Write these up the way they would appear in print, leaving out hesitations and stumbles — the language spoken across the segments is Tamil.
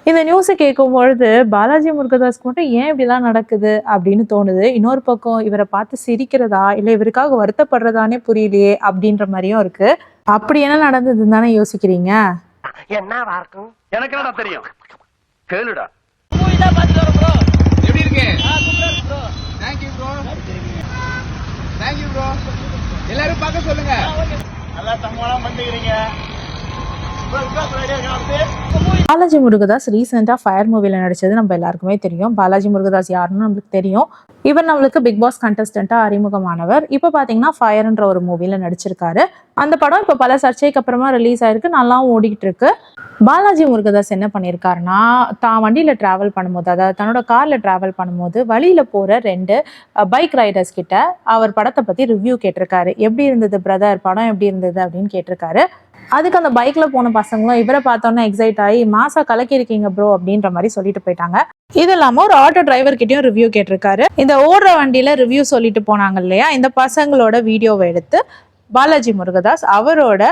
இந்த நியூஸை கேட்கும் பொழுது பாலாஜி முருகதாஸ்க்கு மட்டும் ஏன் இப்படிலாம் நடக்குது அப்படின்னு தோணுது. இன்னொரு பக்கம் இவரை பார்த்து சிரிக்கிறதா இல்லை இவருக்காக வருத்தப்படுறதானே புரியலையே அப்படின்ற மாதிரியும் இருக்கு. அப்படி என்ன நடந்ததுன்னு தானே யோசிக்கிறீங்க. எனக்கு என்ன தெரியும் கேளுடா. எப்படி இருக்கு? Thank you bro. Thank you bro. எல்லாரும் பார்க்க சொல்லுங்க. நல்லா சம்பளம் பண்ணிக்கிறீங்க. பாலாஜி முருகதாஸ் ரீசெண்டாக ஃபயர் மூவியில் நடித்தது நம்ம எல்லாருக்குமே தெரியும். பாலாஜி முருகதாஸ் யாருன்னு நம்மளுக்கு தெரியும். இவர் நம்மளுக்கு பிக் பாஸ் கண்டஸ்டண்ட்டாக அறிமுகமானவர். இப்போ பார்த்தீங்கன்னா ஃபயர்ன்ற ஒரு மூவியில் நடிச்சிருக்காரு. அந்த படம் இப்போ பல சர்ச்சைக்கு அப்புறமா ரிலீஸ் ஆயிருக்கு, நல்லாவும் ஓடிக்கிட்டு இருக்கு. பாலாஜி முருகதாஸ் என்ன பண்ணியிருக்காருன்னா, தான் வண்டியில் ட்ராவல் பண்ணும்போது, அதாவது தன்னோட காரில் ட்ராவல் பண்ணும்போது வழியில் போகிற 2 பைக் ரைடர்ஸ் கிட்ட அவர் படத்தை பற்றி ரிவ்யூ கேட்டிருக்காரு. எப்படி இருந்தது பிரதர், படம் எப்படி இருந்தது அப்படின்னு கேட்டிருக்காரு. அதுக்கு அந்த பைக்ல போன பசங்களும் இவரை பார்த்தோன்னா எக்ஸைட் ஆகி மாசா கலக்கிருக்கீங்க ப்ரோ அப்படின்ற மாதிரி சொல்லிட்டு போயிட்டாங்க. இது இல்லாம ஒரு ஆட்டோ டிரைவர் கிட்டயும் ரிவ்யூ கேட்டிருக்காரு. இந்த ஓடுற வண்டியில ரிவ்யூ சொல்லிட்டு போனாங்க இல்லையா, இந்த பசங்களோட வீடியோவை எடுத்து பாலாஜி முருகதாஸ் அவரோட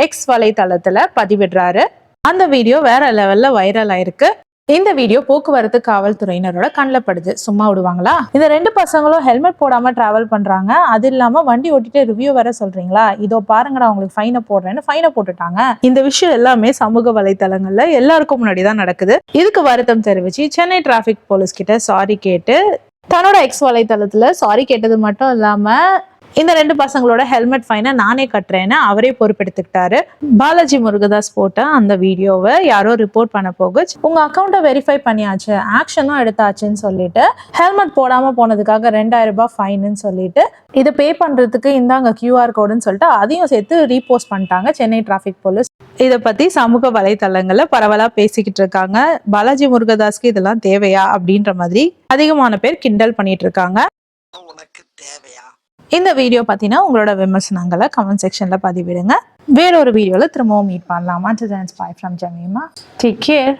எக்ஸ் வலைத்தளத்துல பதிவிடுறாரு. அந்த வீடியோ வேற லெவல்ல வைரல் ஆயிருக்கு. இந்த வீடியோ போக்குவரத்து காவல்துறையினரோட கண்ணில் படுது. சும்மா விடுவாங்களா? இந்த 2 பசங்களும் ஹெல்மெட் போடாம டிராவல் பண்றாங்க. அது இல்லாம வண்டி ஓட்டிட்டு ரிவ்யூ வர சொல்றீங்களா, இதோ பாருங்கடா உங்களுக்கு ஃபைனை போடுறேன்னு ஃபைனை போட்டுட்டாங்க. இந்த விஷயம் எல்லாமே சமூக வலைத்தளங்கள்ல எல்லாருக்கும் முன்னாடி தான் நடக்குது. இதுக்கு வருத்தம் தெரிவிச்சு சென்னை டிராபிக் போலீஸ் கிட்ட சாரி கேட்டு தன்னோட எக்ஸ் வலைத்தளத்துல சாரி கேட்டது மட்டும் இல்லாம இந்த 2 பசங்களோட ஹெல்மெட் ஃபைனை நானே கட்டுறேன்னு அவரே பொறுப்பெடுத்துக்கிட்டாரு. பாலாஜி முருகதாஸ் போட்ட அந்த வீடியோவை யாரோ ரிப்போர்ட் பண்ண போக உங்க அக்கௌண்ட்டை வெரிஃபை பண்ணியாச்சு, ஆக்ஷனும் எடுத்தாச்சுன்னு சொல்லிட்டு ஹெல்மெட் போடாம போனதுக்காக 2000 ரூபாய் ஃபைன்னு சொல்லிட்டு இதை பே பண்றதுக்கு இந்தாங்க QR கோடுன்னு சொல்லிட்டு அதையும் சேர்த்து ரீபோஸ்ட் பண்ணிட்டாங்க சென்னை டிராபிக் போலீஸ். இதை பத்தி சமூக வலைத்தளங்கள்ல பரவலா பேசிக்கிட்டு இருக்காங்க. பாலாஜி முருகதாஸ்க்கு இதெல்லாம் தேவையா அப்படின்ற மாதிரி அதிகமான பேர் கிண்டல் பண்ணிட்டு இருக்காங்க. இந்த வீடியோ பத்தினா உங்களோட விமர்சனங்களை கமெண்ட் செக்ஷன்ல பதிவிடுங்க. வேறொரு வீடியோல திரும்பவும் மீட் பண்ணலாம். Until then, bye from Jamima. Take care.